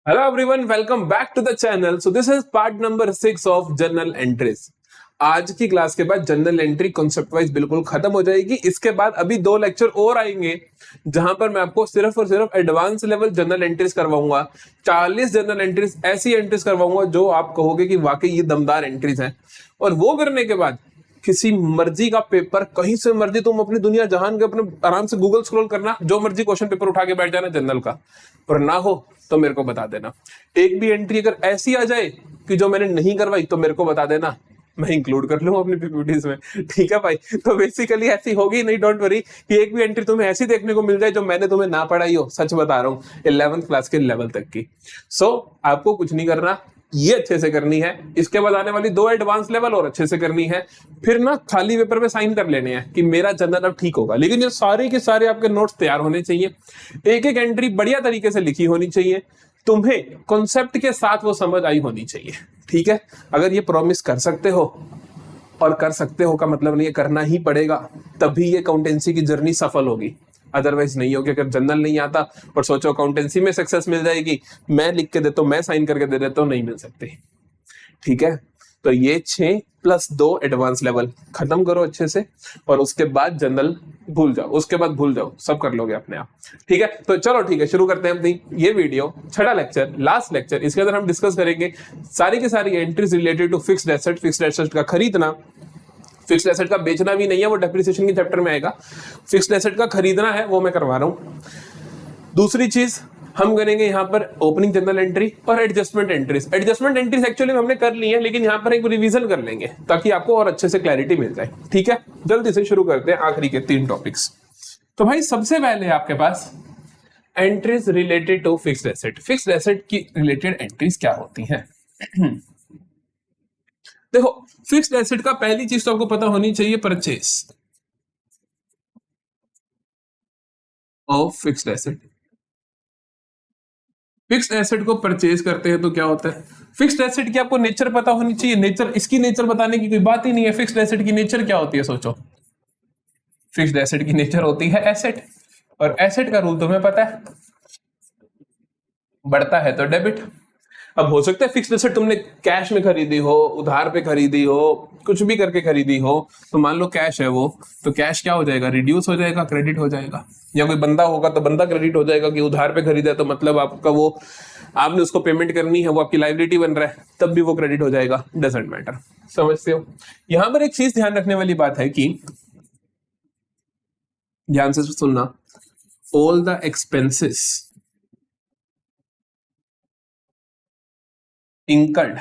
Hello everyone, welcome back to the channel. So this is part number 6 of journal entries. आज की class के बाद general entry concept wise बिल्कुल खत्म हो जाएगी। इसके बाद अभी 2 लेक्चर और आएंगे जहां पर मैं आपको सिर्फ और सिर्फ एडवांस लेवल जनरल एंट्रीज करवाऊंगा। 40 जनरल एंट्रीज, ऐसी एंट्रीज करवाऊंगा जो आप कहोगे कि वाकई ये दमदार एंट्रीज हैं। और वो करने के बाद किसी मर्जी का पेपर, कहीं से मर्जी तुम अपनी दुनिया जहान के अपने आराम से गूगल स्क्रॉल करना, जो मर्जी क्वेश्चन पेपर उठा के बैठ जाना जनरल का, और ना हो तो मेरे को बता देना। एक भी एंट्री अगर ऐसी आ जाए कि जो मैंने नहीं करवाई तो मेरे को बता देना, मैं इंक्लूड कर लूंगा अपनी पीपीटीज में। ठीक है भाई, तो बेसिकली ऐसी होगी नहीं, डोंट वरी, कि एक भी एंट्री तुम्हें ऐसी देखने को मिल जाए जो मैंने तुम्हें ना पढ़ाई हो। सच बता रहा हूँ, 11th क्लास के लेवल तक की। आपको कुछ नहीं करना, ये अच्छे से करनी है। इसके बाद आने वाली 2 एडवांस लेवल और अच्छे से करनी है। फिर ना खाली पेपर पे साइन कर लेने हैं कि मेरा जनरल अब ठीक होगा। लेकिन ये सारे के सारे आपके नोट्स तैयार होने चाहिए, एक एक एंट्री बढ़िया तरीके से लिखी होनी चाहिए, तुम्हें कॉन्सेप्ट के साथ वो समझ आई होनी चाहिए। ठीक है, अगर ये प्रॉमिस कर सकते हो, और कर सकते हो का मतलब नहीं है करना ही पड़ेगा, तभी ये अकाउंटेंसी की जर्नी सफल होगी। अदरवाइज नहीं होगी। अगर जनरल नहीं आता और सोचो अकाउंटेंसी में सक्सेस मिल जाएगी, मैं लिख के देता हूं, मैं साइन करके दे देता हूं, नहीं मिल सकती। ठीक है, तो ये 6 + 2 एडवांस लेवल खत्म करो अच्छे से, और उसके बाद जनरल भूल जाओ, उसके बाद भूल जाओ, सब कर लोगे अपने आप। ठीक है, तो चलो ठीक है, शुरू करते हैं अपनी ये वीडियो। 6वां लेक्चर, लास्ट लेक्चर। इसके अंदर हम डिस्कस करेंगे सारी की सारी entries related to fixed asset. Fixed asset का खरीदना, फिक्स्ड एसेट का बेचना भी नहीं है, वो डेप्रिसिएशन के चैप्टर में आएगा। फिक्स्ड एसेट का खरीदना है, वो मैं करवा रहा हूं। दूसरी चीज हम करेंगे यहाँ पर ओपनिंग जनरल एंट्री और adjustment entries. Adjustment entries actually हमने कर ली है, लेकिन यहाँ पर एक रिवीजन कर लेंगे ताकि आपको और अच्छे से क्लैरिटी मिल जाए। ठीक है, जल्दी से शुरू करते हैं आखिरी के 3 टॉपिक्स। तो भाई सबसे पहले आपके पास entries related to fixed asset. Fixed asset की रिलेटेड एंट्रीज क्या होती हैं? देखो, फिक्स्ड एसेट का पहली चीज तो आपको पता होनी चाहिए, purchase of fixed asset. Fixed asset को परचेज करते हैं तो क्या होता है? फिक्स्ड एसेट की आपको नेचर पता होनी चाहिए। नेचर, इसकी नेचर बताने की कोई बात ही नहीं है। फिक्स्ड एसेट की नेचर क्या होती है? सोचो, फिक्स्ड एसेट की नेचर होती है एसेट, और एसेट का रूल तुम्हें पता है, बढ़ता है तो डेबिट। अब हो सकता है फिक्स्ड एसेट तुमने कैश में खरीदी हो, उधार पे खरीदी हो, कुछ भी करके खरीदी हो, तो मान लो कैश है वो, तो कैश क्या हो जाएगा? रिड्यूस हो जाएगा, क्रेडिट हो जाएगा। या कोई बंदा होगा तो बंदा क्रेडिट हो जाएगा कि उधार पे खरीदा है, तो मतलब आपका वो, आपने उसको पेमेंट करनी है, वो आपकी लायबिलिटी बन रहा है, तब भी वो क्रेडिट हो जाएगा। डजंट मैटर, समझते हो? यहां पर एक चीज ध्यान रखने वाली बात है कि, ध्यान से सुनना, ऑल द एक्सपेंसेस incurred,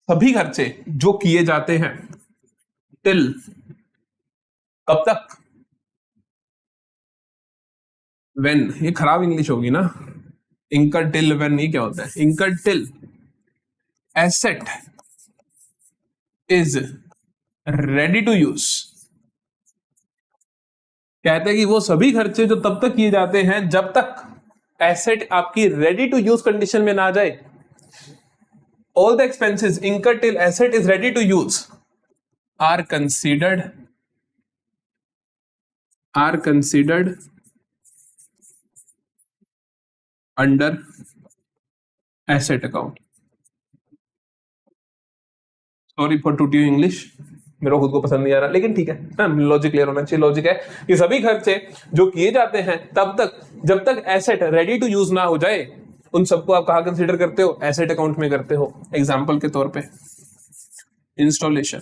सभी खर्चे जो किए जाते हैं, टिल, कब तक? व्हेन, ये खराब इंग्लिश होगी ना, incurred टिल व्हेन, ये क्या होता है? incurred till asset is ready to use. कहते हैं कि वो सभी खर्चे जो तब तक किए जाते हैं जब तक एसेट आपकी रेडी टू यूज कंडीशन में ना आ जाए। All the expenses incurred till asset is ready to use are considered under asset account. Sorry for tutti English, मेरा खुद को पसंद नहीं आ रहा, लेकिन ठीक है, लॉजिक क्लियर होना चाहिए। लॉजिक है कि सभी खर्चे जो किए जाते हैं तब तक जब तक एसेट रेडी टू यूज ना हो जाए, उन सबको आप कहाँ कंसीडर करते हो? एसेट अकाउंट में करते हो। एग्जांपल के तौर पे इंस्टॉलेशन,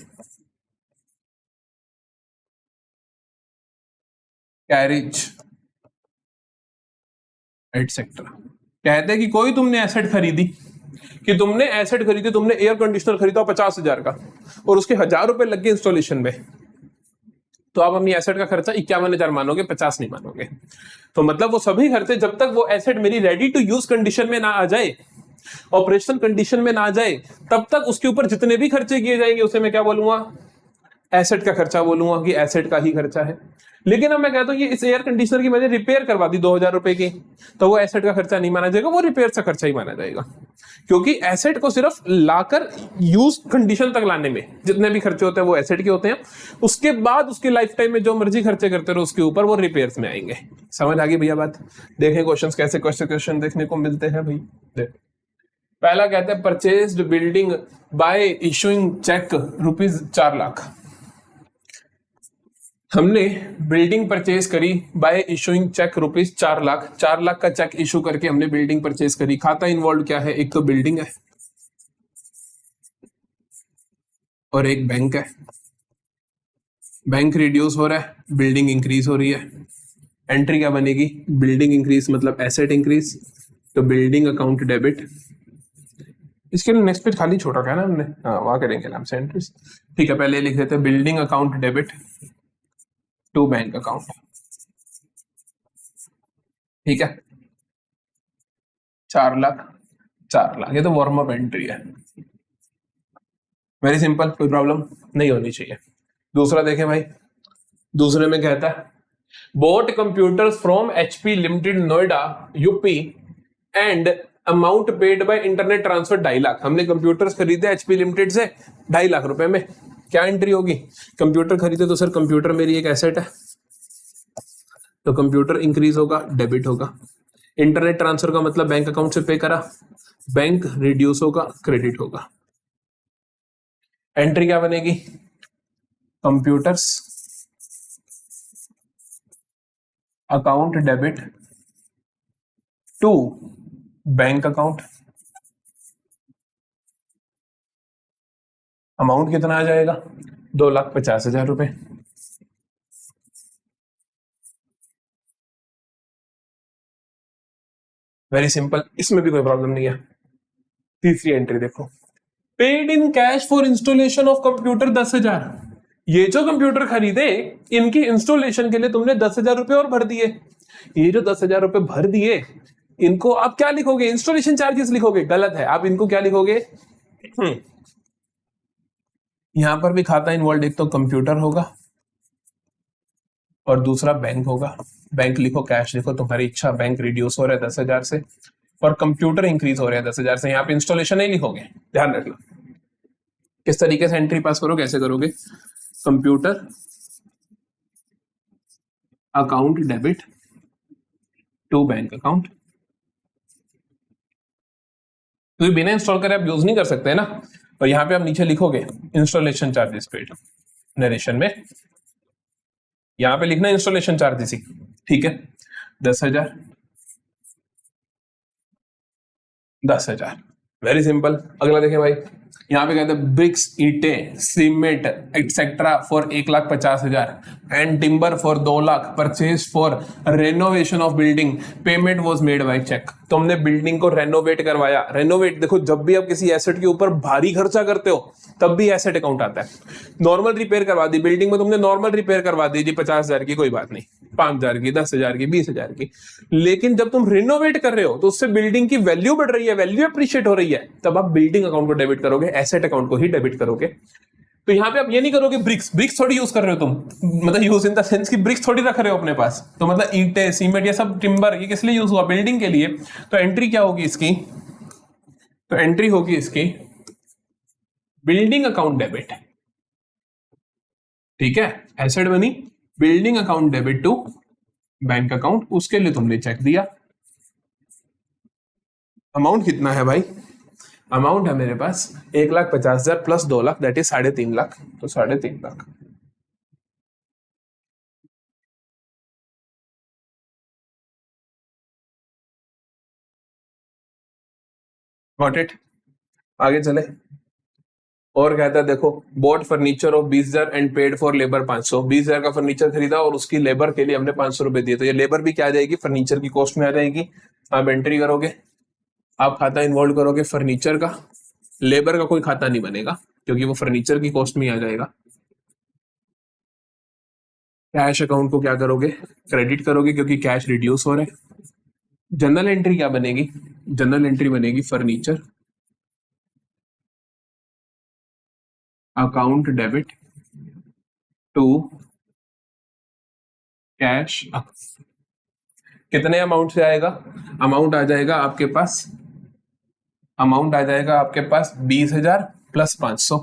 कैरेज, एटसेट्रा। कहते हैं कि कोई तुमने एसेट खरीदी, तुमने एयर कंडीशनर खरीदा 50,000 का, और उसके 1,000 रुपए लग गए इंस्टॉलेशन में, तो आप अपनी एसेट का खर्चा 51,000 मानोगे, 50 नहीं मानोगे। तो मतलब वो सभी खर्चे जब तक वो एसेट मेरी रेडी टू यूज कंडीशन में ना आ जाए, ऑपरेशनल कंडीशन में ना आ जाए, तब तक उसके ऊपर जितने भी खर्चे किए जाएंगे उसे मैं क्या बोलूंगा? एसेट का खर्चा बोलूंगा, कि एसेट का ही खर्चा है। लेकिन अब मैं कहता हूँ ये इस एयर कंडीशनर की मैंने रिपेयर करवा दी 2000 रुपए की, तो वो एसेट का खर्चा नहीं माना जाएगा, वो रिपेयर का खर्चा ही माना जाएगा, क्योंकि एसेट को सिर्फ लाकर यूज कंडीशन तक लाने में जितने भी खर्चे होते हैं वो एसेट के होते हैं, उसके बाद उसकी लाइफ टाइम में जो मर्जी खर्चे करते रहो उसके ऊपर वो रिपेयर्स में आएंगे। समझ आ गई भैया बात? देखें क्वेश्चन कैसे क्वेश्चन देखने को मिलते हैं भाई। देख पहला कहते हैं purchased building by issuing cheque ₹4,00,000। हमने बिल्डिंग परचेज करी बाय इशूइंग चेक ₹4,00,000। 4,00,000 का चेक इशू करके हमने बिल्डिंग परचेज करी। खाता इन्वॉल्व क्या है? एक तो बिल्डिंग है और एक बैंक है। बैंक रिड्यूस हो रहा है, बिल्डिंग इंक्रीज हो रही है। एंट्री क्या बनेगी? बिल्डिंग इंक्रीज मतलब एसेट इंक्रीज, तो बिल्डिंग अकाउंट डेबिट। इसके लिए नेक्स्ट पेज खाली छोटा क्या ना हमने, हाँ वहां करेंगे नाम से एंट्रीज। ठीक है, पहले लिख देते हैं building account debit to bank account. ठीक है, 4,00,000 4,00,000, ये तो वार्म अप एंट्री है, वेरी सिंपल, कोई प्रॉब्लम नहीं होनी चाहिए। दूसरा देखें भाई, दूसरे में कहता है boat computers from HP limited Noida UP and amount paid by internet transfer 2,50,000। हमने कंप्यूटर्स खरीदे एचपी लिमिटेड से 2,50,000 रुपए में। क्या एंट्री होगी? कंप्यूटर खरीदे तो सर कंप्यूटर मेरी एक एसेट है, तो कंप्यूटर इंक्रीज होगा, डेबिट होगा। इंटरनेट ट्रांसफर का मतलब बैंक अकाउंट से पे करा, बैंक रिड्यूस होगा, क्रेडिट होगा। एंट्री क्या बनेगी? Computers account debit to bank account. Amount कितना आ जाएगा? 2,50,000 रुपए। वेरी सिंपल, इसमें भी कोई प्रॉब्लम नहीं है। तीसरी एंट्री देखो, paid in cash for installation of computer 10,000। ये जो कंप्यूटर खरीदे इनकी इंस्टॉलेशन के लिए तुमने 10,000 रुपए और भर दिए। ये जो 10,000 रुपए भर दिए इनको आप क्या लिखोगे? इंस्टॉलेशन चार्जेस लिखोगे? गलत है, आप इनको क्या लिखोगे? यहां पर भी खाता इन्वॉल्व, एक तो कंप्यूटर होगा और दूसरा बैंक होगा। बैंक लिखो, कैश लिखो, तुम्हारी इच्छा। बैंक रिड्यूस हो रहा है 10,000 से और कंप्यूटर इंक्रीज हो रहा है 10,000 से। यहाँ पे इंस्टॉलेशन नहीं लिखोगे, ध्यान रखना। किस तरीके से एंट्री पास करोगे, कैसे करोगे? Computer account debit to bank account. तो बिना इंस्टॉल करे आप यूज नहीं कर सकते ना, और यहाँ पे आप नीचे लिखोगे इंस्टॉलेशन चार्जेस पेड नरेशन में, यहाँ पे लिखना इंस्टॉलेशन चार्जेस ही। ठीक है, 10,000 10,000, वेरी सिंपल। अगला देखें भाई, यहाँ पे कहते हैं ब्रिक्स, ईटे, cement etcetera for 1,50,000 and timber for 2,00,000 purchase for renovation of building, payment was made by cheque. तो हमने बिल्डिंग को रेनोवेट करवाया। रेनोवेट देखो, जब भी आप किसी एसेट के ऊपर भारी खर्चा करते हो तब भी एसेट अकाउंट आता है। नॉर्मल रिपेयर करवा दी बिल्डिंग में, तुमने नॉर्मल रिपेयर करवा दी जी 50,000 की, कोई बात नहीं, 5,000 की, 10,000 की, 20,000 की। लेकिन जब तुम रिनोवेट कर रहे हो तो उससे बिल्डिंग की वैल्यू बढ़ रही है, वैल्यू अप्रिशिएट हो रही है, तब आप बिल्डिंग अकाउंट को डेबिट करोगे, एसेट अकाउंट को ही डेबिट करोगे। तो यहाँ पे आप ये नहीं करोगे ब्रिक्स, ब्रिक्स थोड़ी यूज कर रहे हो तुम, मतलब यूज इन द सेंस की ब्रिक्स थोड़ी रख रहे हो अपने पास, तो मतलब ईंटें, सीमेंट, ये सब टिम्बर, ये किस लिए यूज हुआ? बिल्डिंग के लिए। तो एंट्री क्या होगी इसकी? तो एंट्री होगी इसकी बिल्डिंग अकाउंट डेबिट। ठीक है, एसेट बनी building account debit to bank account, उसके लिए तुमने चेक दिया। अमाउंट कितना है भाई? अमाउंट है मेरे पास 1,50,000 प्लस 2,00,000, दैट इज 3,50,000, तो 3,50,000। Got it? आगे चले और कहता है देखो, boat furniture of 20,000 and paid for labour 500। 20,000 का फर्नीचर खरीदा और उसकी लेबर के लिए हमने 500 रुपए दिए, तो ये लेबर भी क्या आ जाएगी? फर्नीचर की कॉस्ट में आ जाएगी। आप एंट्री करोगे, आप खाता इन्वॉल्व करोगे फर्नीचर का, लेबर का कोई खाता नहीं बनेगा क्योंकि वो फर्नीचर की कॉस्ट में आ जाएगा। कैश अकाउंट को क्या करोगे? क्रेडिट करोगे क्योंकि कैश रिड्यूस हो रहा है। जनरल एंट्री क्या बनेगी? जनरल एंट्री बनेगी furniture account debit to cash कितने अमाउंट से आएगा? अमाउंट आ जाएगा आपके पास, अमाउंट आ जाएगा आपके पास 20,000 प्लस 500,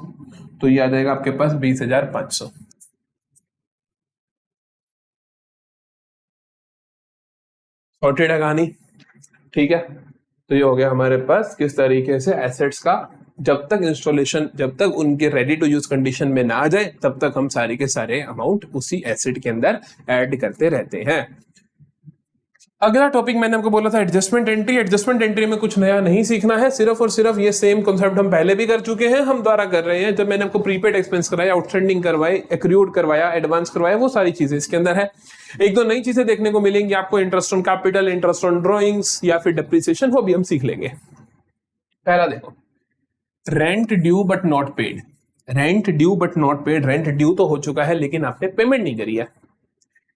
तो ये आ जाएगा आपके पास 20,500। सॉर्टेड है कहानी, ठीक है। तो ये हो गया हमारे पास किस तरीके से एसेट्स का, जब तक इंस्टॉलेशन, जब तक उनके रेडी टू यूज कंडीशन में ना आ जाए तब तक हम सारे के सारे अमाउंट उसी एसेट के अंदर ऐड करते रहते हैं। अगला टॉपिक मैंने आपको बोला था एडजस्टमेंट एंट्री। एडजस्टमेंट एंट्री में कुछ नया नहीं सीखना है, सिर्फ और सिर्फ ये सेम कॉन्सेप्ट हम पहले भी कर चुके हैं, हम द्वारा कर रहे हैं। जब मैंने आपको प्रीपेड एक्सपेंस कराया, आउटस्टैंडिंग करवाए, एक्रूड करवाया, एडवांस करवाया, वो सारी चीजें इसके अंदर है। एक दो नई चीजें देखने को मिलेंगी आपको, interest on capital, interest on drawings या फिर डेप्रिसिएशन, वो भी हम सीख लेंगे। पहला देखो, rent due but not paid. Rent due but not paid, rent due तो हो चुका है लेकिन आपने पेमेंट नहीं करी है।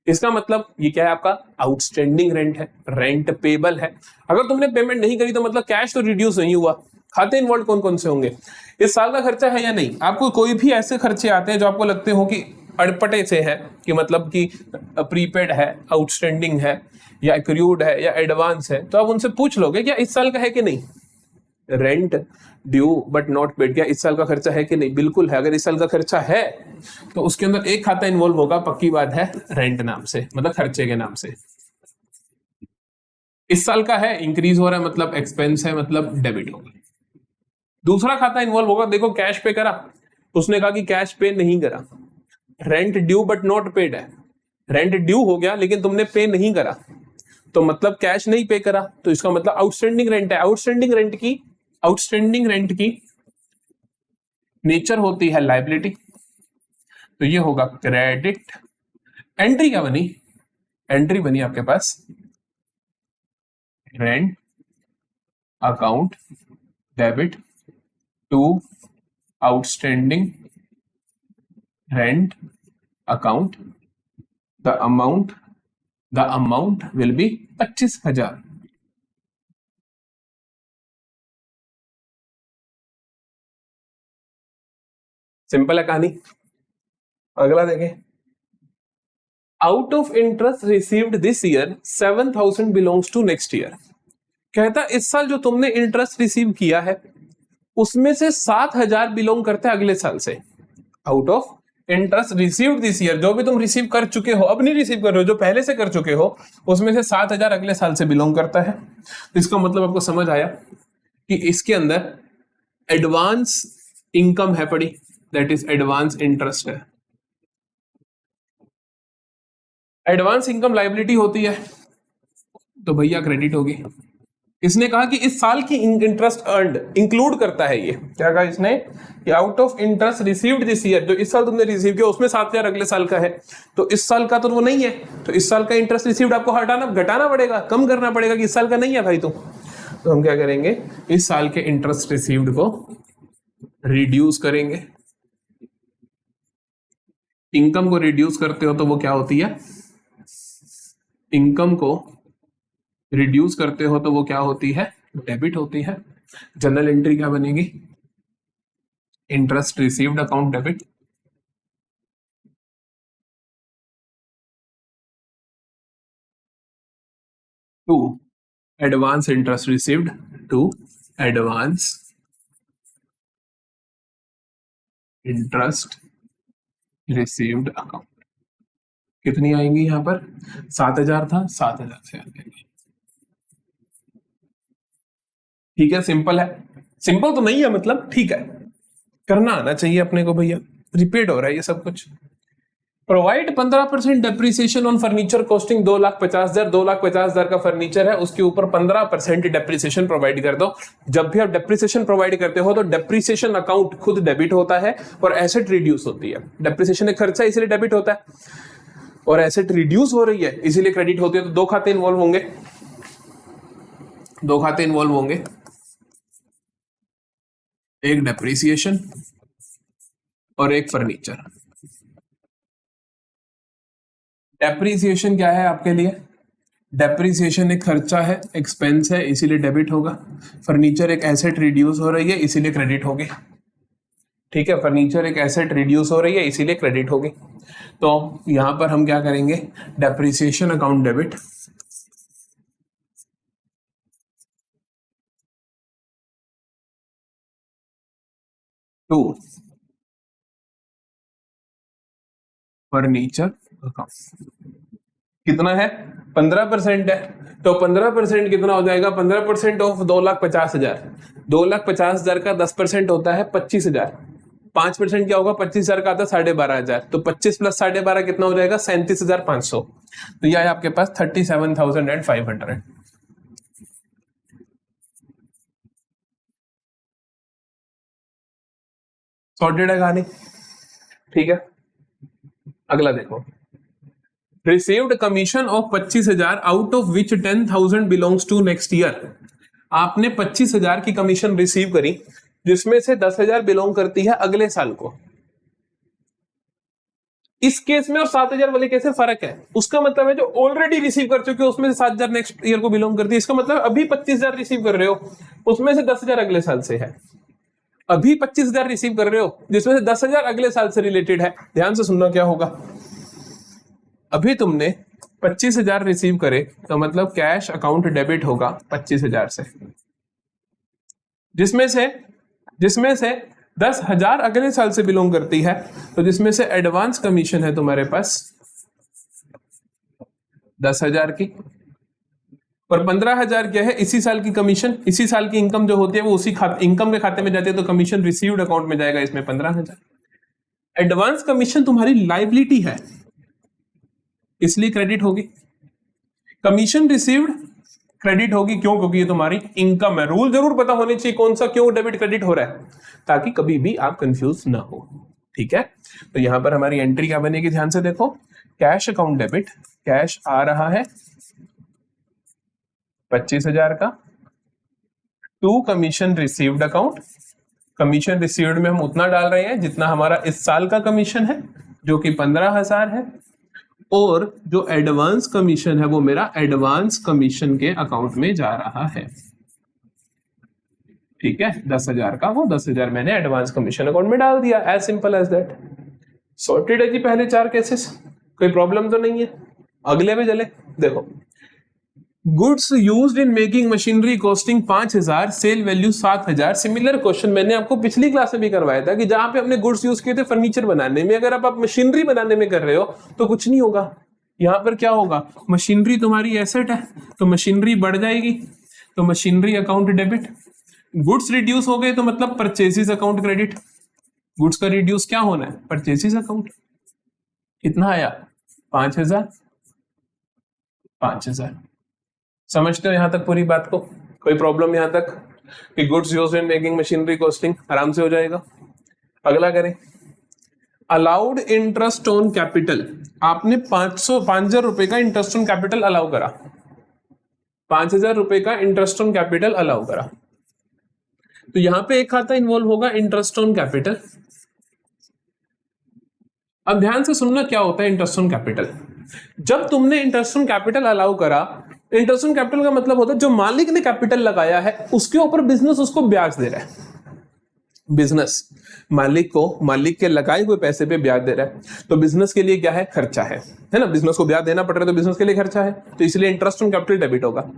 इसका मतलब ये क्या है, आपका आउटस्टैंडिंग रेंट है, रेंट पेबल है। अगर तुमने पेमेंट नहीं करी तो मतलब कैश तो रिड्यूस नहीं हुआ। खाते इन्वॉल्व कौन कौन से होंगे, इस साल का खर्चा है या नहीं। आपको कोई भी ऐसे खर्चे आते हैं जो आपको लगते हो कि अड़पटे से है, कि मतलब कि प्रीपेड है, आउटस्टैंडिंग है, या एक्रूड है, या एडवांस है, तो आप उनसे पूछ लोगे क्या इस साल का है कि नहीं। Rent due but not paid, क्या इस साल का खर्चा है कि नहीं? बिल्कुल है। अगर इस साल का खर्चा है तो उसके अंदर एक खाता इन्वॉल्व होगा, पक्की बात है, रेंट नाम से, मतलब खर्चे के नाम से। इस साल का है, इंक्रीज हो रहा है, मतलब एक्सपेंस है, मतलब डेबिट होगा। दूसरा खाता इन्वॉल्व होगा, देखो कैश पे करा, उसने कहा कि कैश पे नहीं करा, rent due but not paid है, रेंट ड्यू हो गया लेकिन तुमने पे नहीं करा, तो मतलब कैश नहीं पे करा, तो इसका मतलब आउटस्टैंडिंग रेंट है। आउटस्टैंडिंग रेंट की नेचर होती है लायबिलिटी, तो ये होगा क्रेडिट। एंट्री क्या बनी? एंट्री बनी आपके पास rent account debit to outstanding rent account, the amount will be 25,000। Simple है कहानी। अगला देखें, out of interest received this year 7,000 belongs to next year. कहता इस साल जो तुमने इंटरेस्ट रिसीव किया है उसमें से 7,000 बिलोंग करते हैं अगले साल से। Out of interest received this year, जो भी तुम रिसीव कर चुके हो, अब नहीं रिसीव कर रहे हो, जो पहले से कर चुके हो, उसमें से 7,000 अगले साल से बिलोंग करता है। तो इसका मतलब आपको समझ आया कि इसके अंदर एडवांस इनकम है पड़ी, दैट इज एडवांस इंटरेस्ट है। एडवांस इनकम लायबिलिटी होती है तो भैया क्रेडिट होगी। इसने कहा कि इस साल की इंटरेस्ट अर्न्ड इंक्लूड करता है, ये क्या कहा इसने कि out of interest received this year, जो इस साल तुमने रिसीव किया उसमें 7,000 अगले साल का है, तो इस साल का तो वो नहीं है, तो इस साल का इंटरेस्ट रिसीव्ड आपको घटाना पड़ेगा, कम करना पड़ेगा कि इस साल का नहीं है भाई। तो हम क्या करेंगे, इस साल के इंटरेस्ट रिसीव्ड को रिड्यूस करेंगे। इनकम को रिड्यूस करते हो तो वो क्या होती है, इनकम को रिड्यूस करते हो तो वो क्या होती है, डेबिट होती है। जनरल एंट्री क्या बनेगी, interest received account debit to advance interest received to advance interest received account. कितनी आएंगी यहां पर, 7,000 था, 7,000 से आ जाएंगे। ठीक है, सिंपल है। सिंपल तो नहीं है, मतलब ठीक है, करना आना चाहिए अपने को भैया, रिपीट हो रहा है ये सब कुछ। Provide 15% depreciation on furniture costing 2,50,000। 2,50,000 का फर्नीचर है, उसके ऊपर 15% डेप्रिसिएशन प्रोवाइड कर दो। जब भी आप डेप्रिसिएशन प्रोवाइड करते हो तो डेप्रिसिएशन अकाउंट खुद डेबिट होता है और एसेट रिड्यूस होती है। डेप्रिसिएशन एक खर्चा इसलिए डेबिट होता है, और एसेट रिड्यूस हो रही है इसीलिए क्रेडिट होती है। तो दो खाते इन्वॉल्व होंगे, एक डेप्रिसिएशन और एक फर्नीचर। डेप्रिसिएशन क्या है आपके लिए, डेप्रिसिएशन एक खर्चा है, एक्सपेंस है, इसीलिए डेबिट होगा। फर्नीचर एक एसेट रिड्यूस हो रही है इसीलिए क्रेडिट होगी। ठीक है, फर्नीचर एक एसेट रिड्यूस हो रही है इसीलिए क्रेडिट होगी। तो यहां पर हम क्या करेंगे, depreciation account debit to furniture account. कितना है, 15% है, तो 15% कितना हो जाएगा, 15% ऑफ 2,50,000, 2,50,000 का 10% होता है 25,000, 5% क्या होगा, 25,000 का आता है 12,500, तो 25 प्लस 12,500 कितना हो जाएगा, 37,500। तो यह है आपके पास 37,500। सॉर्टेड है कहानी, ठीक है। अगला देखो, received commission of 25,000 out of which 10,000 belongs to next year. आपने 25,000 की कमीशन रिसीव करी जिसमें से 10,000 बिलोंग करती है अगले साल को। इस केस में और 7,000 वाले केस में फर्क है, उसका मतलब है जो ऑलरेडी रिसीव कर चुके हो उसमें से 7,000 नेक्स्ट ईयर को बिलोंग करती है। इसका मतलब अभी 25,000 रिसीव कर रहे हो उसमें से 10,000 अगले साल से है। अभी 25,000 रिसीव कर रहे हो जिसमें से 10,000 अगले साल से रिलेटेड है। ध्यान से सुनना क्या होगा, अभी तुमने 25,000 रिसीव करे तो मतलब कैश अकाउंट डेबिट होगा 25,000 से, जिसमें से 10,000 अगले साल से बिलोंग करती है, तो जिसमें से एडवांस कमीशन है तुम्हारे पास 10,000 की, और 15,000 क्या है, इसी साल की कमीशन, इसी साल की इनकम जो होती है वो उसी इनकम के खाते में जाती है, तो कमीशन रिसीव्ड अकाउंट में जाएगा, इसमें 15,000। एडवांस कमीशन तुम्हारी लाइबिलिटी है इसलिए क्रेडिट होगी, कमीशन रिसीव्ड क्रेडिट होगी, क्यों, क्योंकि ये तुम्हारी इनकम है। रूल जरूर पता होने चाहिए कौन सा क्यों डेबिट क्रेडिट हो रहा है, ताकि कभी भी आप कंफ्यूज ना हो, ठीक है। तो यहां पर हमारी एंट्री क्या बनेगी, ध्यान से देखो, कैश अकाउंट डेबिट, कैश आ रहा है 25,000 का, to commission received account, commission received में हम उतना डाल रहे हैं जितना हमारा इस साल का कमीशन है जो कि 15,000 है, और जो एडवांस कमीशन है वो मेरा एडवांस कमीशन के अकाउंट में जा रहा है, ठीक है। 10,000 का वो 10,000 मैंने एडवांस कमीशन अकाउंट में डाल दिया, as simple as that. Sorted है जी पहले 4 केसेस, कोई प्रॉब्लम तो नहीं है। अगले में चले, देखो, goods used in making machinery costing 5,000, sale value 7,000। Similar question मैंने आपको पिछली क्लास में भी करवाया था कि जहां पे हमने गुड्स यूज किए थे फर्नीचर बनाने में, अगर आप मशीनरी बनाने में कर रहे हो तो कुछ नहीं होगा। यहां पर क्या होगा, मशीनरी तुम्हारी एसेट है तो मशीनरी बढ़ जाएगी, तो machinery account debit. Goods reduce हो गए तो मतलब परचेजेस अकाउंट क्रेडिट, गुड्स का रिड्यूस क्या होना है, परचेजेस अकाउंट। कितना आया, 5,000, 5,000। समझते हो यहां तक पूरी बात को, कोई प्रॉब्लम यहां तक कि goods used in making machinery costing आराम से हो जाएगा। अगला करें, अलाउड इंटरेस्ट ऑन कैपिटल। आपने 5,000 रुपए का इंटरेस्ट ऑन कैपिटल अलाउ करा, 5,000 रुपए का इंटरेस्ट ऑन कैपिटल अलाउ करा, तो यहां पे एक खाता इन्वॉल्व होगा इंटरेस्ट ऑन कैपिटल। अब ध्यान से सुनना क्या होता है इंटरेस्ट ऑन कैपिटल। जब तुमने इंटरेस्ट ऑन कैपिटल अलाउ करा, इंटरेस्ट ऑन कैपिटल का मतलब होता है जो मालिक ने कैपिटल लगाया है उसके ऊपर बिजनेस उसको ब्याज दे रहा है। बिजनेस मालिक के लगाए हुए पैसे पे ब्याज दे रहा है, तो बिजनेस के लिए क्या है, खर्चा है ना, बिजनेस को ब्याज देना पड़ रहा है तो बिजनेस के लिए खर्चा है, तो इसलिए इंटरेस्ट ऑन कैपिटल डेबिट होगा।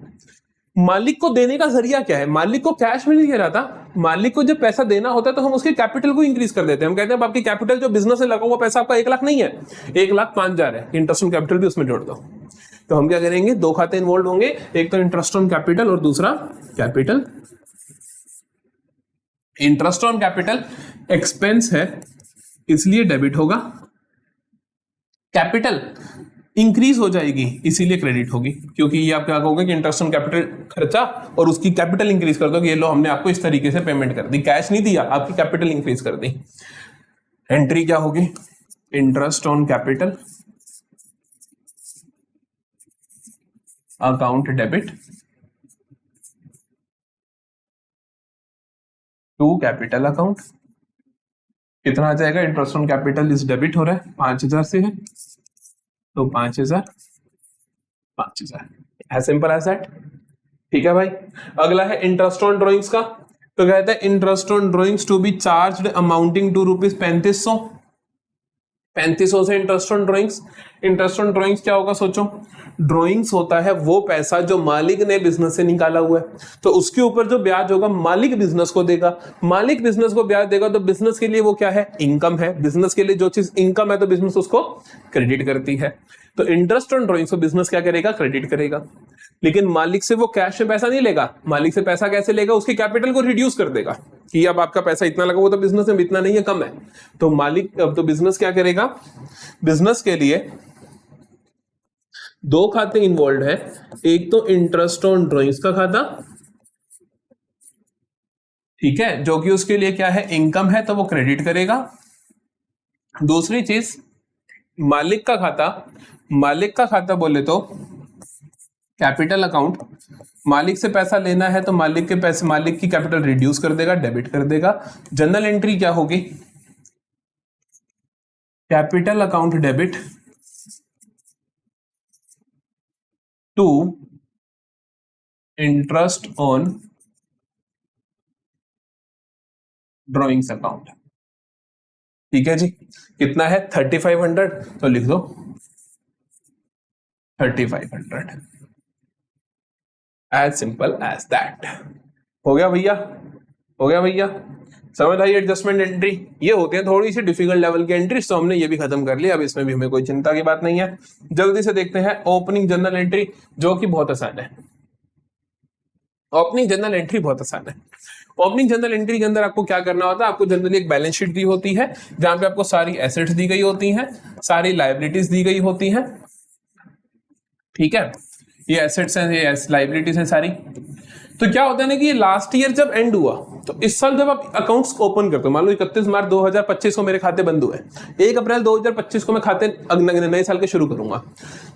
मालिक को देने का जरिया क्या है, मालिक को कैश में नहीं दे रहा था, मालिक को जब पैसा देना होता है तो हम उसके कैपिटल को इंक्रीज कर देते हैं। हम कहते हैं आपकी कैपिटल जो बिजनेस में लगा हुआ पैसा आपका 1 लाख नहीं है, 1,05,000 है, इंटरेस्ट ऑन कैपिटल भी उसमें जोड़ दो। तो हम क्या करेंगे, 2 खाते इन्वॉल्व होंगे, एक तो इंटरेस्ट ऑन कैपिटल और दूसरा capital. Interest on capital expense है इसलिए डेबिट होगा, कैपिटल इंक्रीज हो जाएगी इसीलिए क्रेडिट होगी, क्योंकि ये आप क्या कहोगे कि इंटरेस्ट ऑन कैपिटल खर्चा और उसकी कैपिटल इंक्रीज कर दो कि ये लो हमने आपको इस तरीके से पेमेंट कर दी, कैश नहीं दिया, आपकी कैपिटल इंक्रीज कर दी। एंट्री क्या होगी, interest on capital account debit to capital account. कितना आ जाएगा, इंटरेस्ट ऑन कैपिटल इस डेबिट हो रहा है 5,000 से है तो 5,000 5,000, एज सिंपल एज दैट, ठीक है भाई। अगला है इंटरेस्ट ऑन ड्रॉइंग्स का, तो कहता है interest on drawings to be charge amounting to rupees 3500। 3500 से interest on drawings. Interest on drawings क्या होगा सोचो, ड्रॉइंग्स होता है वो पैसा जो मालिक ने बिजनेस से निकाला हुआ है, तो उसके ऊपर जो ब्याज होगा मालिक बिजनेस को देगा। मालिक बिजनेस को ब्याज देगा तो बिजनेस के लिए वो क्या है, इनकम है। बिजनेस के लिए जो चीज इनकम है तो बिजनेस उसको क्रेडिट करती है। तो इंटरेस्ट ऑन ड्रॉइंग्स को बिजनेस क्या करेगा, क्रेडिट करेगा। लेकिन मालिक से वो कैश में पैसा नहीं लेगा। मालिक से पैसा कैसे लेगा, उसके कैपिटल को रिड्यूस कर देगा कि अब आपका पैसा इतना लगा, वो तो बिजनेस में इतना नहीं है, कम है। तो मालिक अब तो बिजनेस क्या करेगा, बिजनेस के लिए दो खाते इन्वॉल्व है। एक तो इंटरेस्ट ऑन ड्रॉइंग्स का खाता, ठीक है, जो कि उसके लिए क्या है, इनकम है, तो वो क्रेडिट करेगा। दूसरी चीज मालिक का खाता। मालिक का खाता बोले तो कैपिटल अकाउंट। मालिक से पैसा लेना है तो मालिक के पैसे, मालिक की कैपिटल रिड्यूस कर देगा, डेबिट कर देगा। जनरल एंट्री क्या होगी, capital account debit to interest on drawings account. ठीक है जी, कितना है 3500, तो लिख दो 3500, एज सिंपल एज दैट। हो गया भैया, हो गया भैया, समझ आई एडजस्टमेंट एंट्री। ये होते हैं थोड़ी सी डिफिकल्ट लेवल की एंट्रीज, तो हमने ये भी खत्म कर लिया। अब इसमें भी हमें कोई चिंता की बात नहीं है। जल्दी से देखते हैं ओपनिंग जर्नल एंट्री, जो कि बहुत आसान है। ओपनिंग जर्नल एंट्री बहुत आसान है। ओपनिंग जनरल एंट्री के अंदर आपको क्या करना होता है, आपको जनरली एक बैलेंस शीट दी होती है जहां पे आपको सारी एसेट्स दी गई होती हैं, सारी लाइबिलिटीज दी गई होती हैं। ठीक है, ये एसेट्स हैं, ये लाइबिलिटीज हैं सारी। तो क्या होता है ना कि ये लास्ट ईयर जब एंड हुआ, तो इस साल जब आप अकाउंट्स ओपन करते हो, मान लो 31 मार्च 2025 को मेरे खाते बंद हुए, 1 अप्रैल 2025 को मैं खाते नए साल के शुरू करूंगा,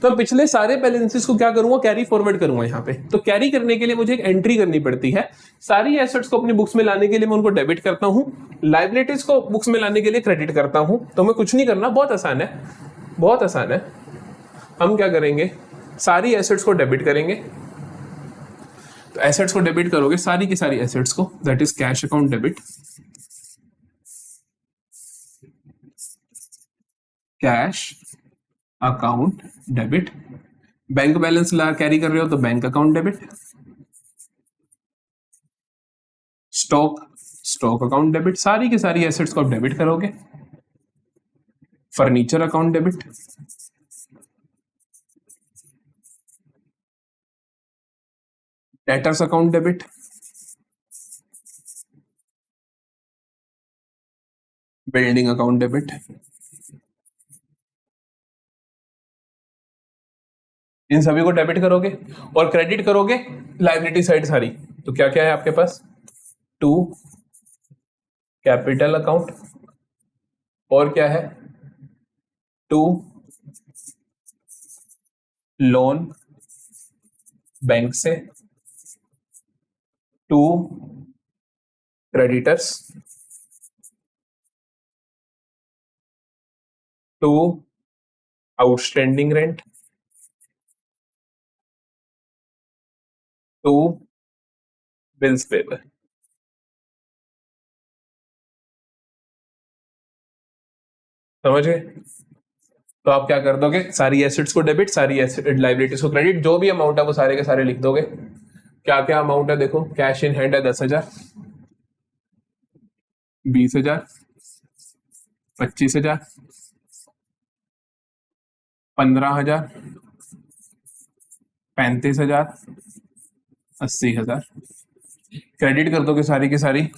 तो पिछले सारे बैलेंसेस को क्या करूंगा, कैरी फॉरवर्ड करूंगा यहाँ पे। तो कैरी करने के लिए मुझे एक एंट्री करनी पड़ती है। सारी एसेट्स को अपनी बुक्स में लाने के लिए मैं उनको डेबिट करता हूँ, लाइबिलिटीज को बुक्स में लाने के लिए क्रेडिट करता हूँ। तो मैं कुछ नहीं करना, बहुत आसान है, बहुत आसान है। हम क्या करेंगे, सारी एसेट्स को डेबिट करेंगे। तो एसेट्स को डेबिट करोगे, सारी की सारी एसेट्स को, that is cash account debit, cash account debit. Bank balance ला कैरी कर रहे हो तो bank account debit. Stock account debit, सारी की सारी एसेट्स को आप डेबिट करोगे। Furniture account debit, debtors account debit, building account debit. इन सभी को डेबिट करोगे और क्रेडिट करोगे लायबिलिटी साइड सारी। तो क्या क्या है आपके पास, टू कैपिटल अकाउंट, और क्या है, टू लोन बैंक से, to creditors, to outstanding rent, to bills payable. समझे? तो आप क्या कर दोगे, सारी एसेट्स को डेबिट, सारी एसेट लाइबिलिटीज को क्रेडिट, जो भी अमाउंट है वो सारे के सारे लिख दोगे। क्या क्या अमाउंट है देखो, कैश इन हैंड है 10,000, 20,000, 25,000, 15,000, 35,000, 80,000। क्रेडिट कर दोगे सारी की सारी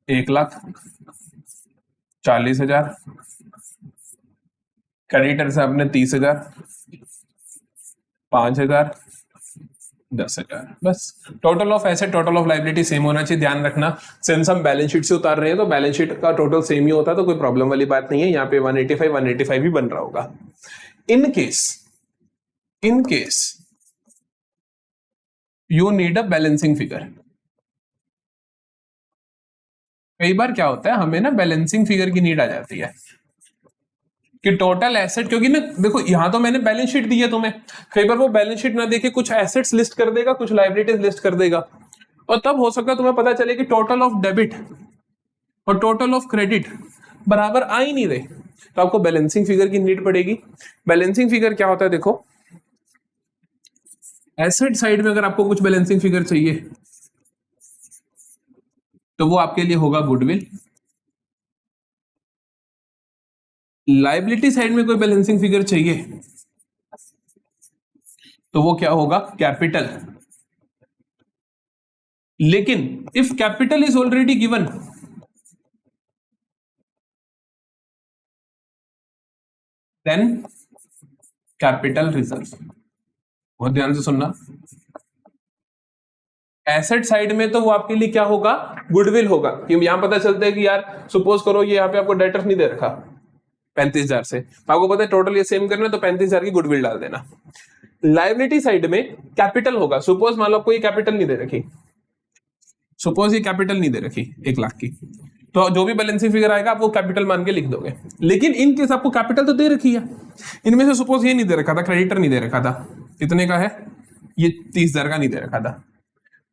1,40,000। क्रेडिटर से आपने 30,000, 5,000, 10,000। बस total of asset, total of liability same होना चाहिए। ध्यान रखना, सिंस हम बैलेंस शीट से उतार रहे हैं तो बैलेंस शीट का टोटल सेम ही होता है, तो कोई प्रॉब्लम वाली बात नहीं है। यहाँ पे 185 भी बन रहा होगा। In case you need a balancing figure. कई बार क्या होता है, हमें ना बैलेंसिंग फिगर की नीड आ जाती है कि टोटल एसेट, क्योंकि ना देखो यहां तो मैंने बैलेंस शीट दी है तुम्हें, कई बार वो बैलेंस शीट ना देके कुछ एसेट्स लिस्ट कर देगा, कुछ लाइबिलिटीज लिस्ट कर देगा। और तब हो सकता है तुम्हें पता चले कि टोटल ऑफ डेबिट और टोटल ऑफ क्रेडिट बराबर आ ही नहीं रहे, तो आपको बैलेंसिंग फिगर की नीड पड़ेगी। बैलेंसिंग फिगर क्या होता है, देखो एसेट साइड में अगर आपको कुछ बैलेंसिंग फिगर चाहिए तो वो आपके लिए होगा गुडविल। लायबिलिटी साइड में कोई बैलेंसिंग फिगर चाहिए तो वो क्या होगा, कैपिटल। लेकिन if capital is already given then capital reserve. बहुत ध्यान से सुनना, एसेट साइड में तो वो आपके लिए क्या होगा, गुडविल होगा। कि यहां पता चलता है कि यार सपोज करो ये यहाँ पे आपको डेटर नहीं दे रखा 35,000 से, तो आपको पता है टोटल ये सेम करना, तो 35,000 की गुडविल डाल देना। लायबिलिटी साइड में कैपिटल होगा। सपोज मान लो आपको ये कैपिटल नहीं दे रखी, सपोज ये कैपिटल नहीं दे रखी 1 लाख की, तो जो भी बैलेंसिंग फिगर आएगा आप वो कैपिटल मान के लिख दोगे। लेकिन इन केस आपको कैपिटल तो दे रखी है, इनमें से सपोज ये नहीं दे रखा था, क्रेडिटर नहीं दे रखा था, कितने का है ये 30,000 का नहीं दे रखा था,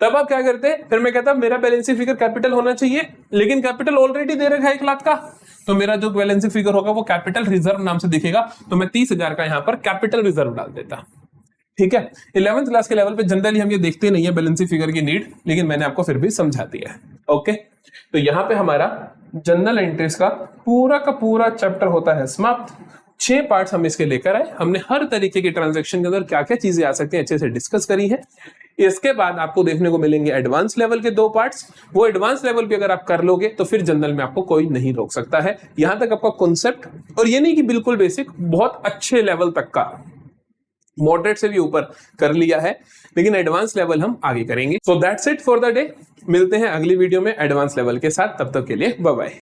तब आप क्या करते, फिर मैं कहता मेरा बैलेंसिंग फिगर कैपिटल होना चाहिए, लेकिन कैपिटल ऑलरेडी दे रखा है 1 लाख का, तो मेरा जो बैलेंसिंग फिगर होगा वो कैपिटल रिजर्व नाम से दिखेगा, तो मैं 30,000 का यहां पर कैपिटल रिजर्व डाल देता। ठीक है, 11th क्लास के लेवल पे जनरली हम ये देखते नहीं है बैलेंसिंग फिगर की नीड, लेकिन मैंने आपको फिर भी समझा दिया है। ओके, तो यहां पे हमारा जर्नल एंट्रीज का पूरा चैप्टर होता है समाप्त। 6 पार्ट्स हम इसके लेकर आए, हमने हर तरीके की ट्रांजैक्शन के अंदर क्या क्या चीजें आ सकती हैं अच्छे से डिस्कस करी है। इसके बाद आपको देखने को मिलेंगे एडवांस लेवल के 2 पार्ट्स, वो एडवांस लेवल पे अगर आप कर लोगे तो फिर जनरल में आपको कोई नहीं रोक सकता है। यहां तक आपका कॉन्सेप्ट, और ये नहीं कि बिल्कुल बेसिक, बहुत अच्छे लेवल तक का, मॉडरेट से भी ऊपर कर लिया है, लेकिन एडवांस लेवल हम आगे करेंगे। So that's it for the day, मिलते हैं अगली वीडियो में एडवांस लेवल के साथ, तब तक के लिए बाय बाय।